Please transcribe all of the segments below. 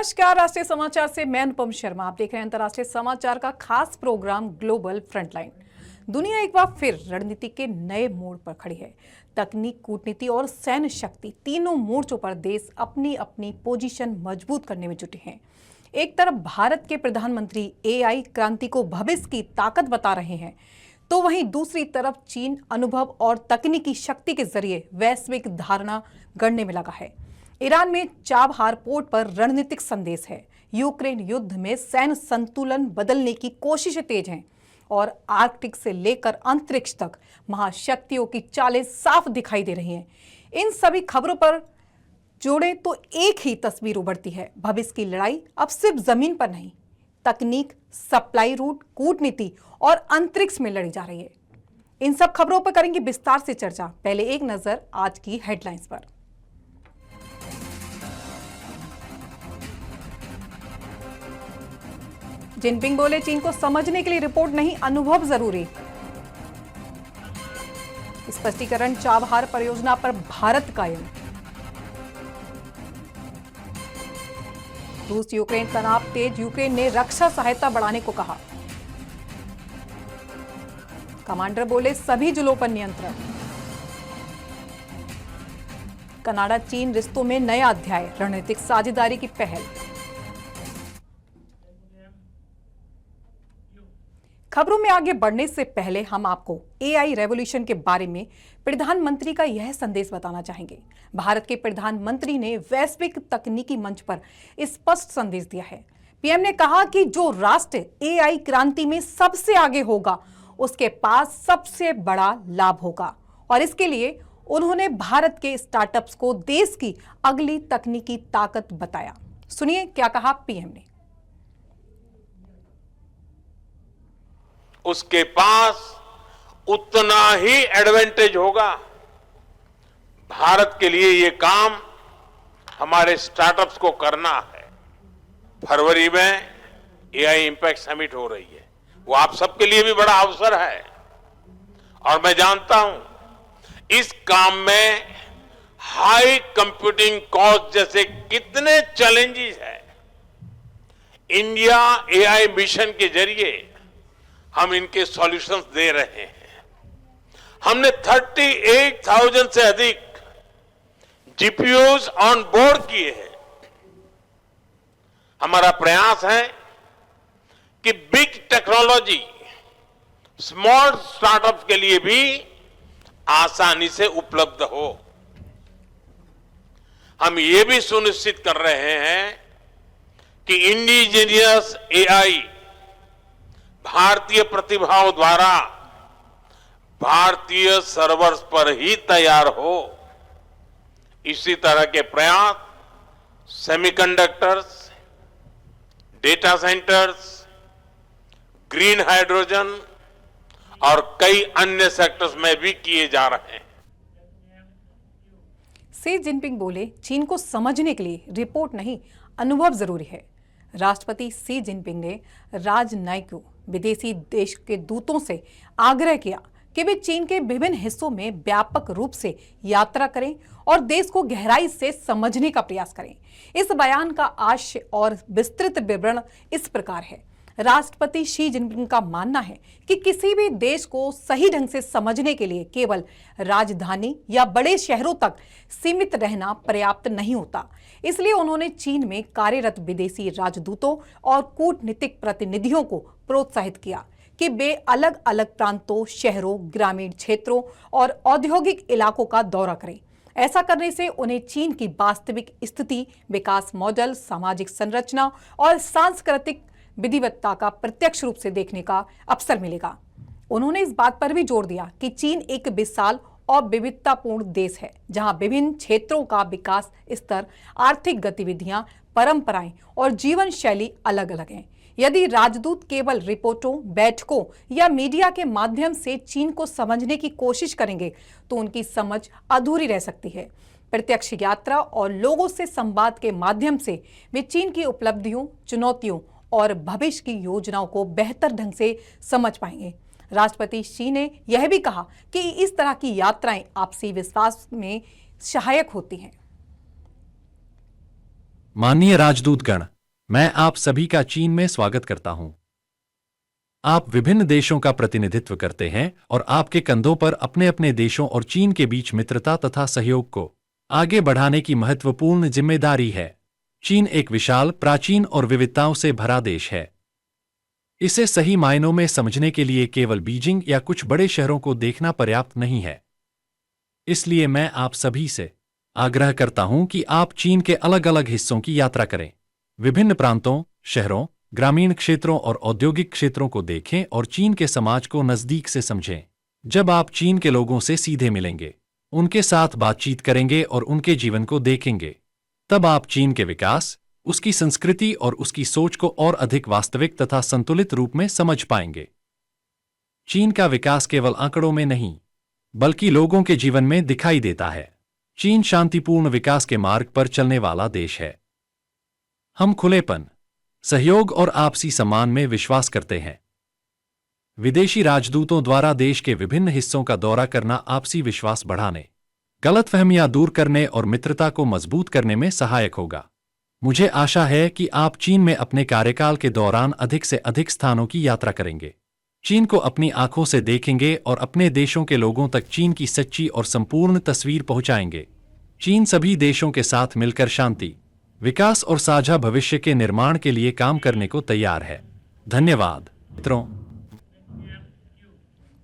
नमस्कार, राष्ट्रीय समाचार से मैं अनुपम शर्मा। आप देख रहे हैं अंतर्राष्ट्रीय समाचार का खास प्रोग्राम ग्लोबल फ्रंटलाइन। दुनिया एक बार फिर रणनीति के नए मोड़ पर खड़ी है। तकनीक, कूटनीति और सैन्य शक्ति, तीनों मोर्चों पर देश अपनी अपनी पोजीशन मजबूत करने में जुटे हैं। एक तरफ भारत के प्रधानमंत्री एआई क्रांति को भविष्य की ताकत बता रहे हैं, तो वहीं दूसरी तरफ चीन अनुभव और तकनीकी शक्ति के जरिए वैश्विक धारणा गढ़ने में लगा है। ईरान में चाबहार पोर्ट पर रणनीतिक संदेश है। यूक्रेन युद्ध में सैन्य संतुलन बदलने की कोशिशें तेज हैं और आर्कटिक से लेकर अंतरिक्ष तक महाशक्तियों की चालें साफ दिखाई दे रही हैं। इन सभी खबरों पर जोड़े तो एक ही तस्वीर उभरती है। भविष्य की लड़ाई अब सिर्फ जमीन पर नहीं, तकनीक, सप्लाई रूट, कूटनीति और अंतरिक्ष में लड़ी जा रही है। इन सब खबरों पर करेंगे विस्तार से चर्चा। पहले एक नजर आज की हेडलाइंस पर। जिनपिंग बोले, चीन को समझने के लिए रिपोर्ट नहीं, अनुभव जरूरी। स्पष्टीकरण, चाबहार परियोजना पर भारत कायम। रूस यूक्रेन तनाव तेज, यूक्रेन ने रक्षा सहायता बढ़ाने को कहा। कमांडर बोले, सभी जिलों पर नियंत्रण। कनाडा चीन रिश्तों में नया अध्याय, रणनीतिक साझेदारी की पहल। खबरों में आगे बढ़ने से पहले हम आपको एआई रेवोल्यूशन के बारे में प्रधानमंत्री का यह संदेश बताना चाहेंगे। भारत के प्रधानमंत्री ने वैश्विक तकनीकी मंच पर स्पष्ट संदेश दिया है। पीएम ने कहा कि जो राष्ट्र एआई क्रांति में सबसे आगे होगा, उसके पास सबसे बड़ा लाभ होगा और इसके लिए उन्होंने भारत के स्टार्टअप्स को देश की अगली तकनीकी ताकत बताया। सुनिए क्या कहा पीएम ने। उसके पास उतना ही एडवांटेज होगा। भारत के लिए ये काम हमारे स्टार्टअप्स को करना है। फरवरी में एआई इंपैक्ट समिट हो रही है, वो आप सबके लिए भी बड़ा अवसर है और मैं जानता हूं इस काम में हाई कंप्यूटिंग कॉस्ट जैसे कितने चैलेंजेस हैं। इंडिया एआई मिशन के जरिए हम इनके सॉल्यूशंस दे रहे हैं। हमने 38,000 से अधिक जीपीयूज ऑन बोर्ड किए हैं। हमारा प्रयास है कि बिग टेक्नोलॉजी स्मॉल स्टार्टअप्स के लिए भी आसानी से उपलब्ध हो। हम ये भी सुनिश्चित कर रहे हैं कि इंडिजीनियस एआई भारतीय प्रतिभाओं द्वारा भारतीय सर्वर्स पर ही तैयार हो। इसी तरह के प्रयास semiconductors, data centres, green hydrogen और कई अन्य सेक्टर्स में भी किए जा रहे हैं। शी जिनपिंग बोले, चीन को समझने के लिए रिपोर्ट नहीं, अनुभव जरूरी है। राष्ट्रपति शी जिनपिंग ने राजनयिकों, विदेशी देश के दूतों से आग्रह किया कि वे चीन के विभिन्न हिस्सों में व्यापक रूप से यात्रा करें और देश को गहराई से समझने का प्रयास करें। इस बयान का आशय और विस्तृत विवरण इस प्रकार है। राष्ट्रपति शी जिनपिंग का मानना है कि किसी भी देश को सही ढंग से समझने के लिए केवल राजधानी या बड़े शहरों तक सीमित रहना पर्याप्त नहीं होता। इसलिए उन्होंने चीन में कार्यरत विदेशी राजदूतों और कूटनीतिक प्रतिनिधियों को प्रोत्साहित किया कि वे अलग अलग प्रांतों, शहरों, ग्रामीण क्षेत्रों और औद्योगिक इलाकों का दौरा करें। ऐसा करने से उन्हें चीन की वास्तविक स्थिति, विकास मॉडल, सामाजिक संरचना और सांस्कृतिक विविधता का प्रत्यक्ष रूप से देखने का अवसर मिलेगा। उन्होंने इस बात पर भी जोर दिया कि चीन एक विशाल और विविधतापूर्ण देश है, जहां विभिन्न क्षेत्रों का विकास स्तर, आर्थिक गतिविधियां, परंपराएं और जीवन शैली अलग अलग हैं। यदि राजदूत केवल रिपोर्टों, बैठकों या मीडिया के माध्यम से चीन को समझने की कोशिश करेंगे तो उनकी समझ अधूरी रह सकती है। प्रत्यक्ष यात्रा और लोगों से संवाद के माध्यम से वे चीन की उपलब्धियों, चुनौतियों और भविष्य की योजनाओं को बेहतर ढंग से समझ पाएंगे। राष्ट्रपति शी ने यह भी कहा कि इस तरह की यात्राएं आपसी विश्वास में सहायक होती हैं। माननीय राजदूतगण, मैं आप सभी का चीन में स्वागत करता हूं। आप विभिन्न देशों का प्रतिनिधित्व करते हैं और आपके कंधों पर अपने अपने देशों और चीन के बीच मित्रता तथा सहयोग को आगे बढ़ाने की महत्वपूर्ण जिम्मेदारी है। चीन एक विशाल, प्राचीन और विविधताओं से भरा देश है। इसे सही मायनों में समझने के लिए केवल बीजिंग या कुछ बड़े शहरों को देखना पर्याप्त नहीं है। इसलिए मैं आप सभी से आग्रह करता हूं कि आप चीन के अलग अलग हिस्सों की यात्रा करें, विभिन्न प्रांतों, शहरों, ग्रामीण क्षेत्रों और औद्योगिक क्षेत्रों को देखें और चीन के समाज को नजदीक से समझें। जब आप चीन के लोगों से सीधे मिलेंगे, उनके साथ बातचीत करेंगे और उनके जीवन को देखेंगे, तब आप चीन के विकास, उसकी संस्कृति और उसकी सोच को और अधिक वास्तविक तथा संतुलित रूप में समझ पाएंगे। चीन का विकास केवल आंकड़ों में नहीं, बल्कि लोगों के जीवन में दिखाई देता है। चीन शांतिपूर्ण विकास के मार्ग पर चलने वाला देश है। हम खुलेपन, सहयोग और आपसी सम्मान में विश्वास करते हैं। विदेशी राजदूतों द्वारा देश के विभिन्न हिस्सों का दौरा करना आपसी विश्वास बढ़ाने, गलतफहमियां दूर करने और मित्रता को मजबूत करने में सहायक होगा। मुझे आशा है कि आप चीन में अपने कार्यकाल के दौरान अधिक से अधिक स्थानों की यात्रा करेंगे, चीन को अपनी आंखों से देखेंगे और अपने देशों के लोगों तक चीन की सच्ची और संपूर्ण तस्वीर पहुंचाएंगे। चीन सभी देशों के साथ मिलकर शांति, विकास और साझा भविष्य के निर्माण के लिए काम करने को तैयार है। धन्यवाद मित्रों।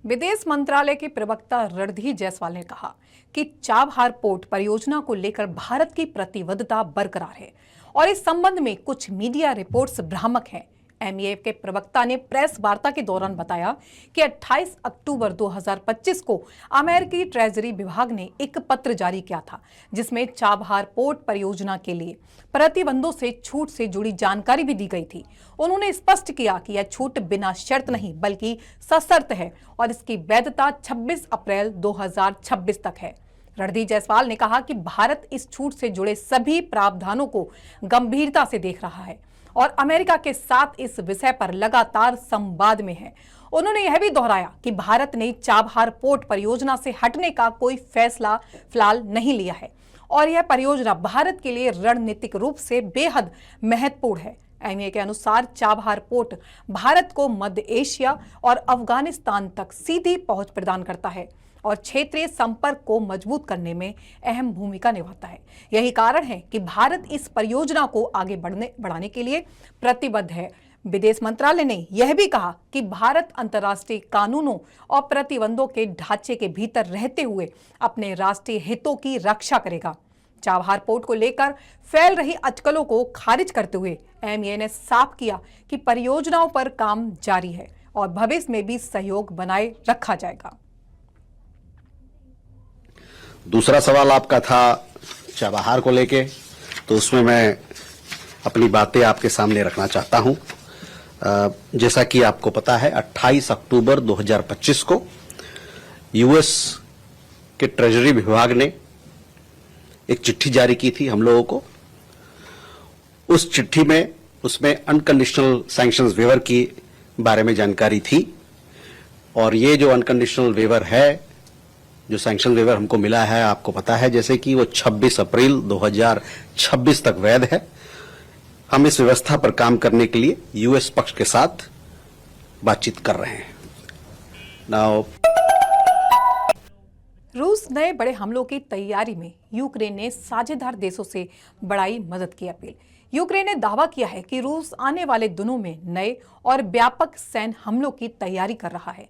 विदेश मंत्रालय के प्रवक्ता रणधीर जायसवाल ने कहा कि चाबहार पोर्ट परियोजना को लेकर भारत की प्रतिबद्धता बरकरार है और इस संबंध में कुछ मीडिया रिपोर्ट्स भ्रामक हैं। एमईएफ के प्रवक्ता ने प्रेस वार्ता के दौरान बताया कि 28 अक्टूबर 2025 को अमेरिकी ट्रेजरी विभाग ने एक पत्र जारी किया था, जिसमें चाबहार पोर्ट परियोजना के लिए प्रतिबंधों से छूट से जुड़ी जानकारी भी दी गई थी। उन्होंने स्पष्ट किया कि यह छूट बिना शर्त नहीं बल्कि सशर्त है और इसकी वैधता 26 अप्रैल 2026 तक है। रणधीर जायसवाल ने कहा कि भारत इस छूट से जुड़े सभी प्रावधानों को गंभीरता से देख रहा है और अमेरिका के साथ इस विषय पर लगातार संवाद में है। उन्होंने यह भी दोहराया कि भारत ने चाबहार पोर्ट परियोजना से हटने का कोई फैसला फिलहाल नहीं लिया है और यह परियोजना भारत के लिए रणनीतिक रूप से बेहद महत्वपूर्ण है। एमईए के अनुसार चाबहार पोर्ट भारत को मध्य एशिया और अफगानिस्तान तक सीधी पहुंच प्रदान करता है और क्षेत्रीय संपर्क को मजबूत करने में अहम भूमिका निभाता है। यही कारण है कि भारत इस परियोजना को आगे बढ़ाने के लिए प्रतिबद्ध है। विदेश मंत्रालय ने यह भी कहा कि भारत अंतर्राष्ट्रीय कानूनों और प्रतिबंधों के ढांचे के भीतर रहते हुए अपने राष्ट्रीय हितों की रक्षा करेगा। चाबहार पोर्ट को लेकर फैल रही अटकलों को खारिज करते हुए एमईए ने साफ किया कि परियोजनाओं पर काम जारी है और भविष्य में भी सहयोग बनाए रखा जाएगा। दूसरा सवाल आपका था चाबहार को लेके, तो उसमें मैं अपनी बातें आपके सामने रखना चाहता हूं। जैसा कि आपको पता है, 28 अक्टूबर 2025 को यूएस के ट्रेजरी विभाग ने एक चिट्ठी जारी की थी हम लोगों को। उस चिट्ठी में उसमें अनकंडीशनल सैंक्शंस वेवर की बारे में जानकारी थी और ये जो अनकंडीशनल वेवर है, जो सैंक्शन वेवर हमको मिला है, आपको पता है जैसे कि वो 26 अप्रैल 2026 तक वैध है। हम इस व्यवस्था पर काम करने के लिए यूएस पक्ष के साथ बातचीत कर रहे हैं। नाउ रूस नए बड़े हमलों की तैयारी में यूक्रेन ने साझेदार देशों से बढ़ाई मदद की अपील। यूक्रेन ने दावा किया है कि रूस आने वाले दिनों में नए और व्यापक सैन्य हमलों की तैयारी कर रहा है।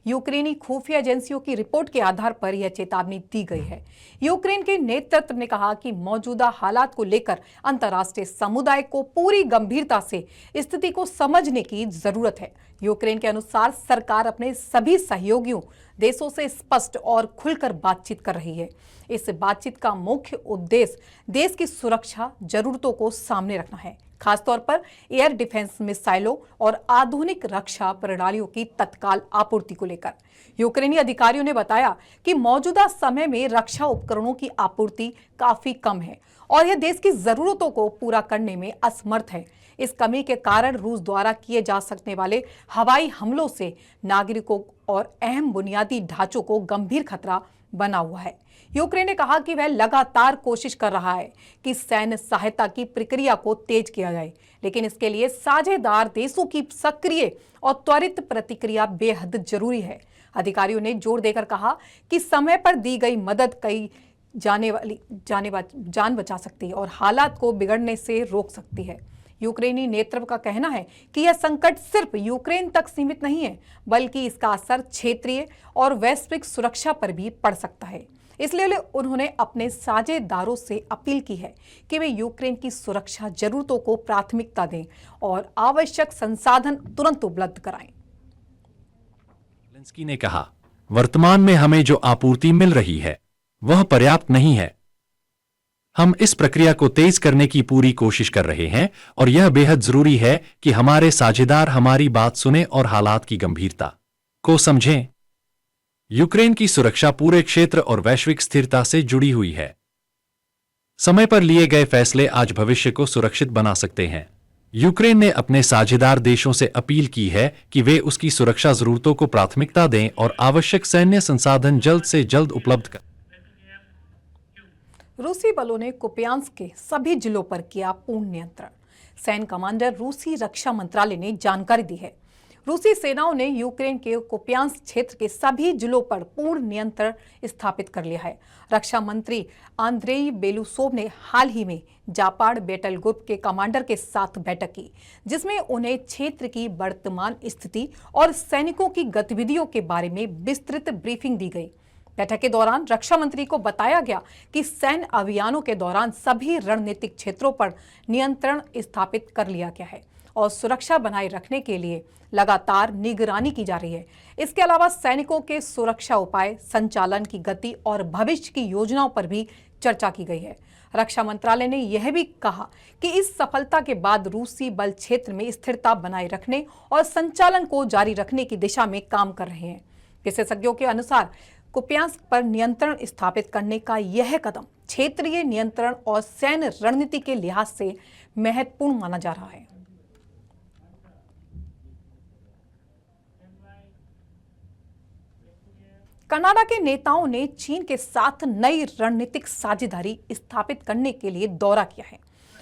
यूक्रेनी खुफिया एजेंसियों की रिपोर्ट के आधार पर यह चेतावनी दी गई है। यूक्रेन के नेतृत्व ने कहा कि मौजूदा हालात को लेकर अंतर्राष्ट्रीय समुदाय को पूरी गंभीरता से स्थिति को समझने की जरूरत है। यूक्रेन के अनुसार सरकार अपने सभी सहयोगियों देशों से स्पष्ट और खुलकर बातचीत कर रही है। इस बातचीत का मुख्य उद्देश्य देश की सुरक्षा जरूरतों को सामने रखना है, खासतौर पर एयर डिफेंस मिसाइलों और आधुनिक रक्षा प्रणालियों की तत्काल आपूर्ति को लेकर। यूक्रेनी अधिकारियों ने बताया कि मौजूदा समय में रक्षा उपकरणों की आपूर्ति काफी कम है और यह देश की जरूरतों को पूरा करने में असमर्थ है। इस कमी के कारण रूस द्वारा किए जा सकने वाले हवाई हमलों से नागरिकों और अहम बुनियादी ढांचों को गंभीर खतरा बना हुआ है। यूक्रेन ने कहा कि वह लगातार कोशिश कर रहा है कि सैन्य सहायता की प्रक्रिया को तेज किया जाए, लेकिन इसके लिए साझेदार देशों की सक्रिय और त्वरित प्रतिक्रिया बेहद जरूरी है। अधिकारियों ने जोर देकर कहा कि समय पर दी गई मदद कई जान बचा सकती है और हालात को बिगड़ने से रोक सकती है। यूक्रेनी नेतृत्व का कहना है कि यह संकट सिर्फ यूक्रेन तक सीमित नहीं है, बल्कि इसका असर क्षेत्रीय और वैश्विक सुरक्षा पर भी पड़ सकता है। इसलिए उन्होंने अपने साझेदारों से अपील की है कि वे यूक्रेन की सुरक्षा जरूरतों को प्राथमिकता दें और आवश्यक संसाधन तुरंत उपलब्ध कराएं। जेलेंस्की ने कहा, वर्तमान में हमें जो आपूर्ति मिल रही है वह पर्याप्त नहीं है। हम इस प्रक्रिया को तेज करने की पूरी कोशिश कर रहे हैं और यह बेहद जरूरी है कि हमारे साझेदार हमारी बात सुने और हालात की गंभीरता को समझें। यूक्रेन की सुरक्षा पूरे क्षेत्र और वैश्विक स्थिरता से जुड़ी हुई है। समय पर लिए गए फैसले आज भविष्य को सुरक्षित बना सकते हैं। यूक्रेन ने अपने साझेदार देशों से अपील की है कि वे उसकी सुरक्षा जरूरतों को प्राथमिकता दें और आवश्यक सैन्य संसाधन जल्द से जल्द उपलब्ध करें। रूसी बलों ने कुपियांस्क के सभी जिलों पर किया पूर्ण नियंत्रण। सैन्य कमांडर रूसी रक्षा मंत्रालय ने जानकारी दी है। रूसी सेनाओं ने यूक्रेन के कुपियांस्क क्षेत्र के सभी जिलों पर पूर्ण नियंत्रण स्थापित कर लिया है। रक्षा मंत्री आंद्रेई बेलुसोव ने हाल ही में जापाड़ बैटल ग्रुप के कमांडर के साथ बैठक की, जिसमें उन्हें क्षेत्र की वर्तमान स्थिति और सैनिकों की गतिविधियों के बारे में विस्तृत ब्रीफिंग दी गई। बैठक के दौरान रक्षा मंत्री को बताया गया कि सैन्य अभियानों के दौरान सभी रणनीतिक क्षेत्रों पर नियंत्रण स्थापित कर लिया गया है और सुरक्षा बनाए रखने के लिए लगातार निगरानी की जा रही है। इसके अलावा सैनिकों के सुरक्षा उपाय, संचालन की गति और भविष्य की योजनाओं पर भी चर्चा की गई है। रक्षा मंत्रालय ने यह भी कहा कि इस सफलता के बाद रूसी बल क्षेत्र में स्थिरता बनाए रखने और संचालन को जारी रखने की दिशा में काम कर रहे हैं। विशेषज्ञों के अनुसार कुपियांस्क पर नियंत्रण स्थापित करने का यह कदम क्षेत्रीय नियंत्रण और सैन्य रणनीति के लिहाज से महत्वपूर्ण माना जा रहा है। कनाडा के नेताओं ने चीन के साथ नई रणनीतिक साझेदारी स्थापित करने के लिए दौरा किया है।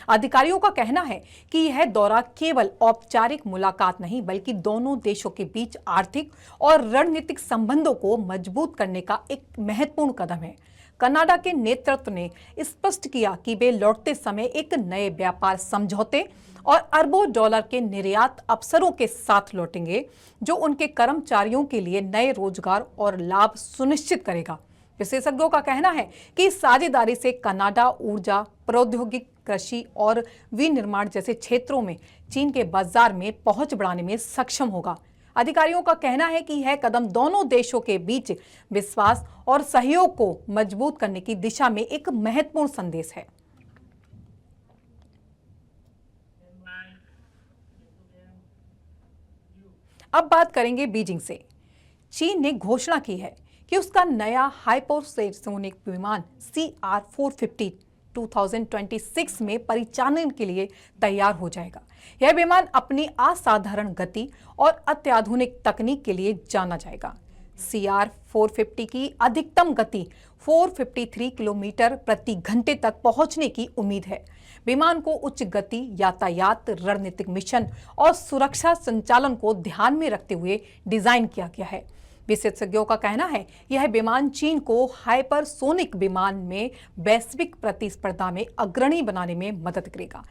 अधिकारियों का कहना है कि यह दौरा केवल औपचारिक मुलाकात नहीं, बल्कि दोनों देशों के बीच आर्थिक और रणनीतिक संबंधों को मजबूत करने का एक महत्वपूर्ण कदम है। कनाडा के नेतृत्व ने स्पष्ट किया कि वे लौटते समय एक नए व्यापार समझौते और अरबों डॉलर के निर्यात अवसरों के साथ लौटेंगे, जो उनके कर्मचारियों के लिए नए रोजगार और लाभ सुनिश्चित करेगा। विशेषज्ञों का कहना है कि इस साझेदारी से कनाडा ऊर्जा, प्रौद्योगिकी, कृषि और विनिर्माण जैसे क्षेत्रों में चीन के बाजार में पहुंच बढ़ाने में सक्षम होगा। अधिकारियों का कहना है कि यह कदम दोनों देशों के बीच विश्वास और सहयोग को मजबूत करने की दिशा में एक महत्वपूर्ण संदेश है। अब बात करेंगे बीजिंग से। चीन ने घोषणा की है कि उसका नया हाइपरसोनिक विमान CR-450 2026 में परिचालन के लिए तैयार हो जाएगा। यह विमान अपनी असाधारण गति और अत्याधुनिक तकनीक के लिए जाना जाएगा। CR-450 की अधिकतम गति 453 किलोमीटर प्रति घंटे तक पहुंचने की उम्मीद है। विमान को उच्च गति, यातायात, रणनीतिक मिशन और सुरक्षा संचालन को ध्यान में रखते हुए डिजाइन किया गया है। विशेषज्ञों का कहना है यह विमान चीन को हाइपरसोनिक विमान में वैश्विक प्रतिस्पर्धा में अग्रणी बनाने में मदद करेगा।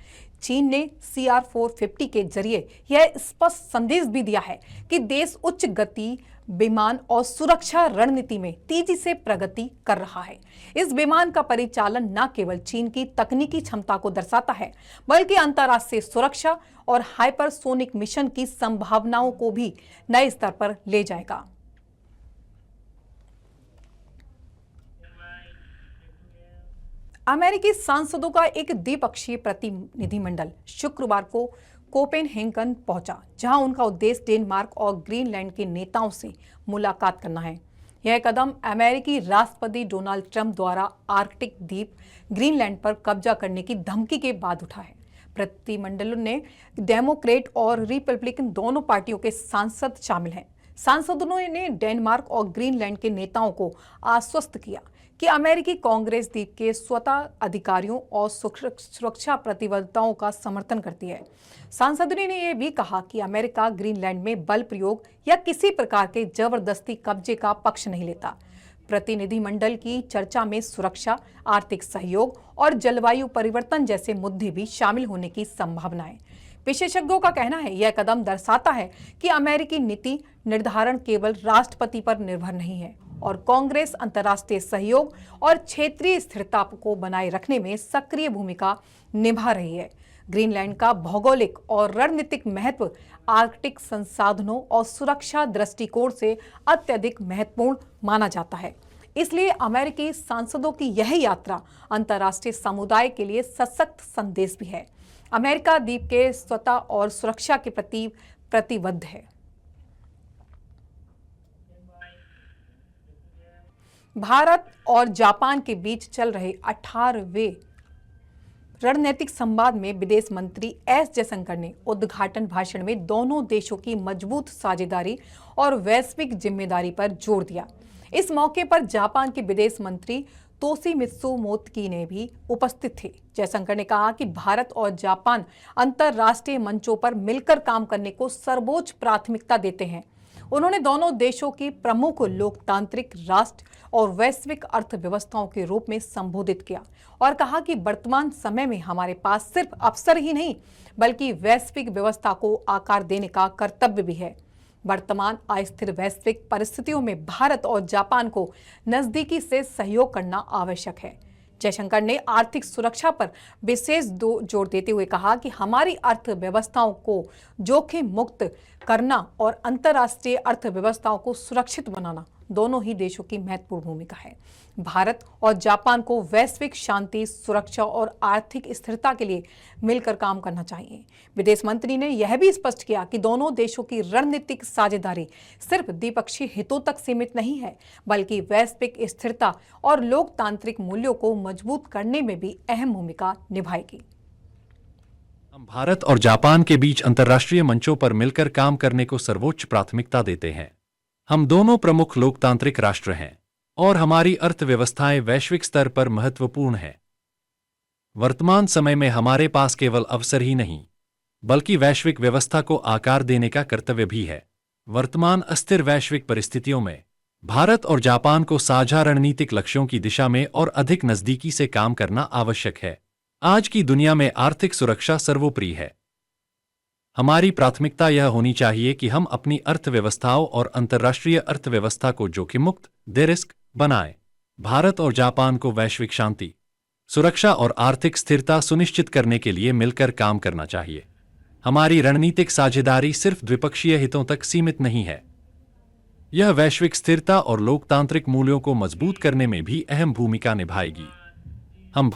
चीन ने CR-450 के जरिए यह स्पष्ट संदेश भी दिया है कि देश उच्च गति विमान और सुरक्षा रणनीति में तेजी से प्रगति कर रहा है। इस विमान का परिचालन न केवल चीन की तकनीकी क्षमता को दर्शाता है, बल्कि अंतर्राष्ट्रीय सुरक्षा और हाइपरसोनिक मिशन की संभावनाओं को भी नए स्तर पर ले जाएगा। अमेरिकी सांसदों का एक द्विपक्षीय प्रतिनिधिमंडल शुक्रवार को कोपेनहेगन पहुंचा, जहां उनका उद्देश्य डेनमार्क और ग्रीनलैंड के नेताओं से मुलाकात करना है। यह कदम अमेरिकी राष्ट्रपति डोनाल्ड ट्रंप द्वारा आर्कटिक द्वीप ग्रीनलैंड पर कब्जा करने की धमकी के बाद उठा है। प्रतिनिधिमंडल में डेमोक्रेट और रिपब्लिकन दोनों पार्टियों के सांसद शामिल हैं। सांसदों ने डेनमार्क और ग्रीनलैंड के नेताओं को आश्वस्त किया कि अमेरिकी कांग्रेस द्वीप के स्वतः अधिकारियों और सुरक्षा प्रतिबद्धताओं का समर्थन करती है। सांसदों ने यह भी कहा कि अमेरिका ग्रीनलैंड में बल प्रयोग या किसी प्रकार के जबरदस्ती कब्जे का पक्ष नहीं लेता। प्रतिनिधिमंडल की चर्चा में सुरक्षा, आर्थिक सहयोग और जलवायु परिवर्तन जैसे मुद्दे भी शामिल होने की संभावना है। विशेषज्ञों का कहना है यह कदम दर्शाता है कि अमेरिकी नीति निर्धारण केवल राष्ट्रपति पर निर्भर नहीं है और कांग्रेस अंतर्राष्ट्रीय सहयोग और क्षेत्रीय स्थिरता को बनाए रखने में सक्रिय भूमिका निभा रही है। ग्रीनलैंड का भौगोलिक और रणनीतिक महत्व आर्कटिक संसाधनों और सुरक्षा दृष्टिकोण से अत्यधिक महत्वपूर्ण माना जाता है। इसलिए अमेरिकी सांसदों की यह यात्रा अंतर्राष्ट्रीय समुदाय के लिए सशक्त संदेश भी है। अमेरिका द्वीप के स्वतः और सुरक्षा के प्रति प्रतिबद्ध है। भारत और जापान के बीच चल रहे 18वें रणनीतिक संवाद में विदेश मंत्री एस जयशंकर ने उद्घाटन भाषण में दोनों देशों की मजबूत साझेदारी और वैश्विक जिम्मेदारी पर जोर दिया। इस मौके पर जापान के विदेश मंत्री तोशिमित्सु मोत्की ने भी उपस्थित थे। जयशंकर ने कहा कि भारत और जापान अंतर्राष्ट्रीय मंचों पर मिलकर काम करने को सर्वोच्च प्राथमिकता देते हैं। उन्होंने दोनों देशों की प्रमुख लोकतांत्रिक राष्ट्र और वैश्विक अर्थव्यवस्थाओं के रूप में संबोधित किया और कहा कि वर्तमान समय में हमारे पास सिर्फ अवसर ही नहीं बल्कि वैश्विक व्यवस्था को आकार देने का कर्तव्य भी है। वर्तमान अस्थिर वैश्विक परिस्थितियों में भारत और जापान को नजदीकी से सहयोग करना आवश्यक है। जयशंकर ने आर्थिक सुरक्षा पर विशेष जोर देते हुए कहा कि हमारी अर्थव्यवस्थाओं को जोखिम मुक्त करना और अंतर्राष्ट्रीय अर्थव्यवस्थाओं को सुरक्षित बनाना दोनों ही देशों की महत्वपूर्ण भूमिका है। भारत और जापान को वैश्विक शांति, सुरक्षा और आर्थिक स्थिरता के लिए मिलकर काम करना चाहिए। विदेश मंत्री ने यह भी स्पष्ट किया कि दोनों देशों की रणनीतिक साझेदारी सिर्फ द्विपक्षीय हितों तक सीमित नहीं है बल्कि वैश्विक स्थिरता और लोकतांत्रिक मूल्यों को मजबूत करने में भी अहम भूमिका निभाएगी। हम भारत और जापान के बीच अंतर्राष्ट्रीय मंचों पर मिलकर काम करने को सर्वोच्च प्राथमिकता देते हैं। हम दोनों प्रमुख लोकतांत्रिक राष्ट्र हैं और हमारी अर्थव्यवस्थाएं वैश्विक स्तर पर महत्वपूर्ण हैं। वर्तमान समय में हमारे पास केवल अवसर ही नहीं बल्कि वैश्विक व्यवस्था को आकार देने का कर्तव्य भी है। वर्तमान अस्थिर वैश्विक परिस्थितियों में भारत और जापान को साझा रणनीतिक लक्ष्यों की दिशा में और अधिक नजदीकी से काम करना आवश्यक है। आज की दुनिया में आर्थिक सुरक्षा सर्वोपरि है। हमारी प्राथमिकता यह होनी चाहिए कि हम अपनी अर्थव्यवस्थाओं और अंतर्राष्ट्रीय अर्थव्यवस्था को जोखिम मुक्त, दे-रिस्क बनाएं। भारत और जापान को वैश्विक शांति, सुरक्षा और आर्थिक स्थिरता सुनिश्चित करने के लिए मिलकर काम करना चाहिए। हमारी रणनीतिक साझेदारी सिर्फ द्विपक्षीय हितों तक सीमित नहीं है, यह वैश्विक स्थिरता और लोकतांत्रिक मूल्यों को मजबूत करने में भी अहम भूमिका निभाएगी। हम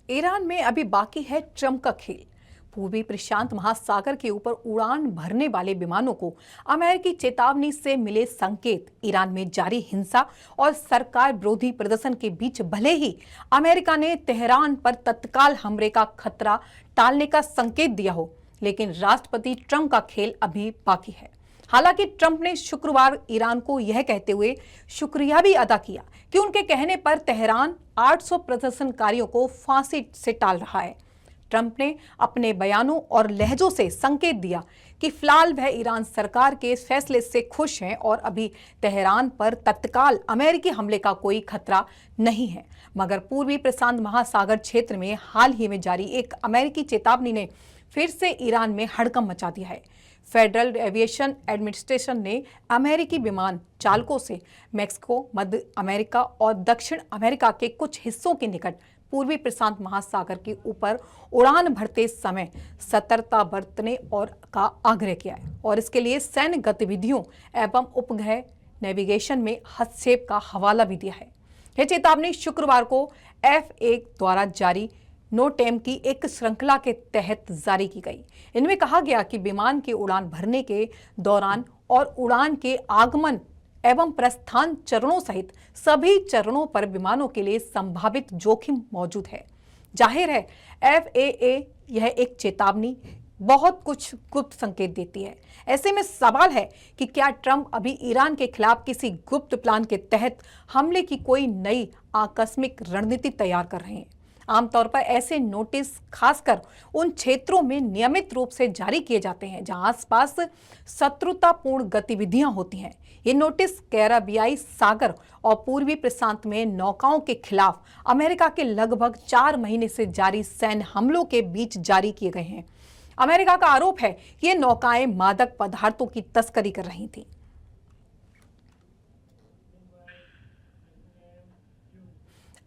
ईरान में अभी बाकी है ट्रंप का खेल। पूर्वी प्रशांत महासागर के ऊपर उड़ान भरने वाले विमानों को अमेरिकी चेतावनी से मिले संकेत ईरान में जारी हिंसा और सरकार विरोधी प्रदर्शन के बीच भले ही अमेरिका ने तेहरान पर तत्काल हमले का खतरा टालने का संकेत दिया हो, लेकिन राष्ट्रपति ट्रंप का खेल अभी बाकी है। हालांकि ट्रंप ने शुक्रवार ईरान को यह कहते हुए शुक्रिया भी अदा किया कि उनके कहने पर तेहरान 800 प्रदर्शनकारियों को फांसी से टाल रहा है। ट्रंप ने अपने बयानों और लहजों से संकेत दिया कि फिलहाल वह ईरान सरकार के इस फैसले से खुश हैं और अभी तेहरान पर तत्काल अमेरिकी हमले का कोई खतरा नहीं है। मगर पूर्वी प्रशांत महासागर क्षेत्र में हाल ही में जारी एक अमेरिकी चेतावनी ने फिर से ईरान में हड़कंप मचा दिया है। फेडरल एविएशन एडमिनिस्ट्रेशन ने अमेरिकी विमान चालकों से मैक्सिको, मध्य अमेरिका और दक्षिण अमेरिका के कुछ हिस्सों के निकट पूर्वी प्रशांत महासागर के ऊपर उड़ान भरते समय सतर्कता बरतने और का आग्रह किया है और इसके लिए सैन्य गतिविधियों एवं उपग्रह नेविगेशन में हस्तक्षेप का हवाला भी दिया है। यह चेतावनी शुक्रवार को F1 द्वारा जारी नोटेम की एक श्रृंखला के तहत जारी की गई। इनमें कहा गया कि विमान के उड़ान भरने के दौरान और उड़ान के आगमन एवं प्रस्थान चरणों सहित सभी चरणों पर विमानों के लिए संभावित जोखिम मौजूद है। जाहिर है FAA यह एक चेतावनी बहुत कुछ गुप्त संकेत देती है। ऐसे में सवाल है कि क्या ट्रंप अभी ईरान के खिलाफ किसी गुप्त प्लान के तहत हमले की कोई नई आकस्मिक रणनीति तैयार कर रहे हैं। आमतौर पर ऐसे नोटिस खासकर उन क्षेत्रों में नियमित रूप से जारी किए जाते हैं जहां आसपास शत्रुतापूर्ण गतिविधियां होती हैं। ये नोटिस कैरेबियाई सागर और पूर्वी प्रशांत में नौकाओं के खिलाफ अमेरिका के लगभग 4 महीने से जारी सैन्य हमलों के बीच जारी किए गए हैं। अमेरिका का आरोप है कि ये नौकाएं मादक पदार्थों की तस्करी कर रही थीं।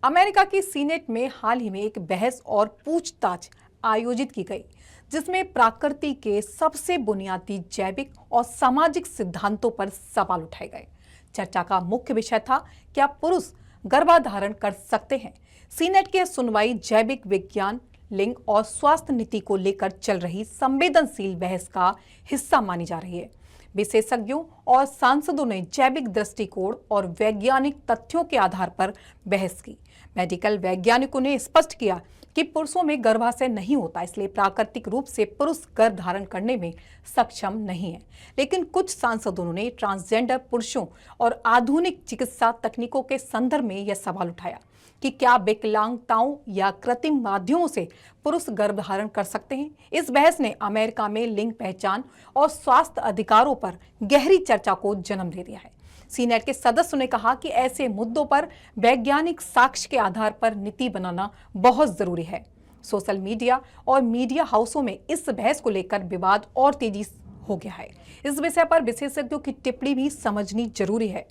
अमेरिका की सीनेट में हाल ही में एक बहस और पूछताछ आयोजित की गई जिसमें प्रकृति के सबसे बुनियादी जैविक और सामाजिक सिद्धांतों पर सवाल उठाए गए। चर्चा का मुख्य विषय था, क्या पुरुष गर्भाधारण कर सकते हैं। सीनेट की सुनवाई जैविक विज्ञान, लिंग और स्वास्थ्य नीति को लेकर चल रही संवेदनशील बहस का हिस्सा मानी जा रही है। विशेषज्ञों और सांसदों ने जैविक दृष्टिकोण और वैज्ञानिक तथ्यों के आधार पर बहस की। मेडिकल वैज्ञानिकों ने स्पष्ट किया कि पुरुषों में गर्भाशय नहीं होता, इसलिए प्राकृतिक रूप से पुरुष गर्भ धारण करने में सक्षम नहीं है। लेकिन कुछ सांसदों ने ट्रांसजेंडर पुरुषों और आधुनिक चिकित्सा तकनीकों के संदर्भ में यह सवाल उठाया कि क्या विकलांगताओं या कृत्रिम माध्यमों से पुरुष गर्भ धारण कर सकते हैं। इस बहस ने अमेरिका में लिंग पहचान और स्वास्थ्य अधिकारों पर गहरी चर्चा को जन्म दे दिया है। सीनेट के सदस्यों ने कहा कि ऐसे मुद्दों पर वैज्ञानिक साक्ष्य के आधार पर नीति बनाना बहुत जरूरी है। सोशल मीडिया और मीडिया हाउसों में इस बहस को लेकर विवाद और तेजी हो गया है। इस विषय पर विशेषज्ञों की टिप्पणी भी समझनी जरूरी है।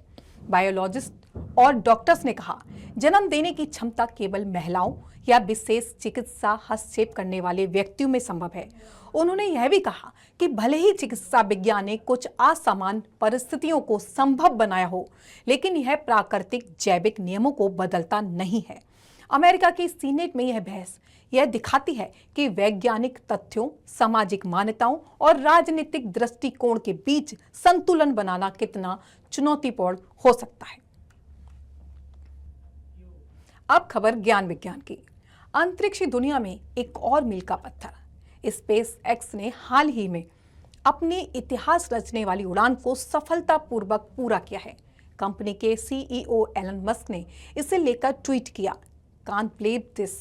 बायोलॉजिस्ट और डॉक्टर्स ने कहा, जन्म देने की क्षमता केवल महिलाओं या विशेष चिकित्सा हस्तक्षेप करने वाले व्यक्तियों में संभव है। उन्होंने यह भी कहा कि भले ही चिकित्सा विज्ञान ने कुछ असामान्य परिस्थितियों को संभव बनाया हो, लेकिन यह प्राकृतिक जैविक नियमों को बदलता नहीं है। अमेरिका की सीनेट में यह बहस यह दिखाती है कि वैज्ञानिक तथ्यों, सामाजिक मान्यताओं और राजनीतिक दृष्टिकोण के बीच संतुलन बनाना कितना चुनौतीपूर्ण हो सकता है। अब खबर ज्ञान विज्ञान की। अंतरिक्षी दुनिया में एक और मील का पत्थर। स्पेस एक्स ने हाल ही में अपनी इतिहास रचने वाली उड़ान को सफलतापूर्वक पूरा किया है। कंपनी के CEO एलन मस्क ने इसे लेकर ट्वीट किया, can't believe this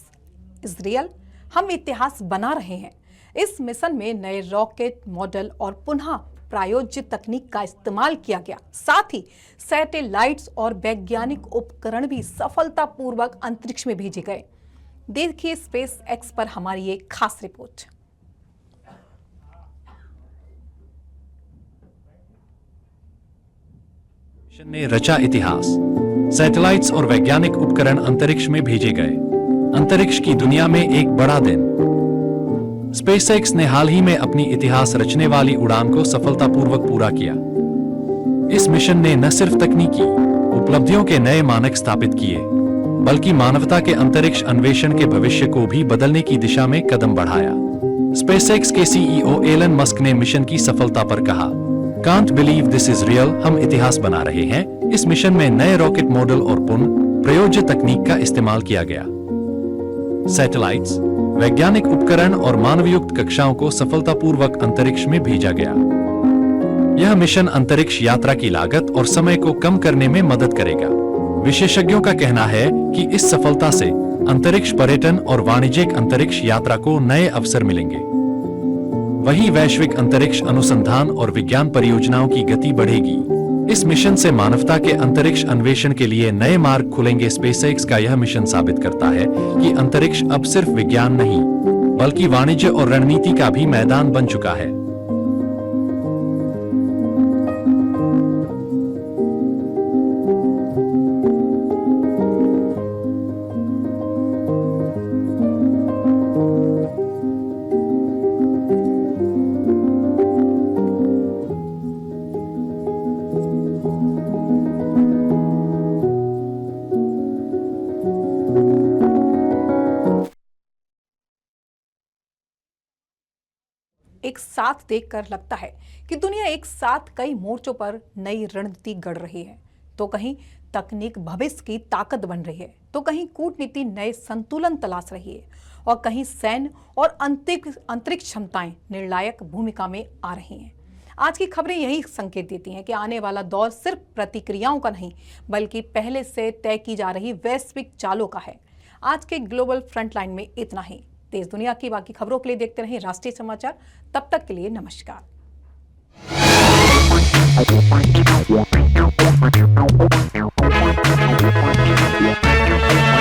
is real. हम इतिहास बना रहे हैं। इस मिशन में नए रॉकेट मॉडल और पुनः प्रायोजित तकनीक का इस्तेमाल किया गया। साथ ही सैटेलाइट्स और वैज्ञानिक उपकरण भी सफलतापूर्वक अंतरिक्ष में भेजे गए। देखिए स्पेस एक्स पर हमारी एक खास रिपोर्ट। मिशन ने रचा इतिहास। सैटेलाइट्स और वैज्ञानिक उपकरण अंतरिक्ष में भेजे गए। अंतरिक्ष की दुनिया में एक बड़ा दिन। स्पेसएक्स ने हाल ही में अपनी इतिहास रचने वाली उड़ान को सफलतापूर्वक पूरा किया। इस मिशन ने न सिर्फ तकनीकी उपलब्धियों के नए मानक स्थापित किए, बल्कि मानवता के अंतरिक्ष अन्वेषण के भविष्य को भी बदलने की दिशा में कदम बढ़ाया। स्पेसएक्स के CEO एलन मस्क ने मिशन की सफलता पर कहा, can't believe this is real. हम इतिहास बना रहे हैं। इस मिशन में नए रॉकेट मॉडल और पुनः प्रयोज्य तकनीक का इस्तेमाल किया गया। सैटेलाइट्स, वैज्ञानिक उपकरण और मानवयुक्त कक्षाओं को सफलतापूर्वक अंतरिक्ष में भेजा गया। यह मिशन अंतरिक्ष यात्रा की लागत और समय को कम करने में मदद करेगा। विशेषज्ञों का कहना है कि इस सफलता से अंतरिक्ष पर्यटन और वाणिज्यिक अंतरिक्ष यात्रा को नए अवसर मिलेंगे। वहीं वैश्विक अंतरिक्ष अनुसंधान और विज्ञान परियोजनाओं की गति बढ़ेगी। इस मिशन से मानवता के अंतरिक्ष अन्वेषण के लिए नए मार्ग खुलेंगे। स्पेसएक्स का यह मिशन साबित करता है कि अंतरिक्ष अब सिर्फ विज्ञान नहीं, बल्कि वाणिज्य और रणनीति का भी मैदान बन चुका है। एक साथ देखकर लगता है कि दुनिया एक साथ कई मोर्चों पर नई रणनीति गढ़ रही है। तो कहीं तकनीक भविष्य की ताकत बन रही है, तो कहीं कूटनीति नए संतुलन तलाश रही है और कहीं सैन्य और अंतरिक्ष क्षमताएं निर्णायक भूमिका में आ रही हैं। आज की खबरें यही संकेत देती हैं कि आने वाला दौर सिर्फ प्रतिक्रियाओं का नहीं, बल्कि पहले से तय की जा रही वैश्विक चालों का है। आज के ग्लोबल फ्रंटलाइन में इतना ही। देश दुनिया की बाकी खबरों के लिए देखते रहें राष्ट्रीय समाचार। तब तक के लिए नमस्कार। Yeah.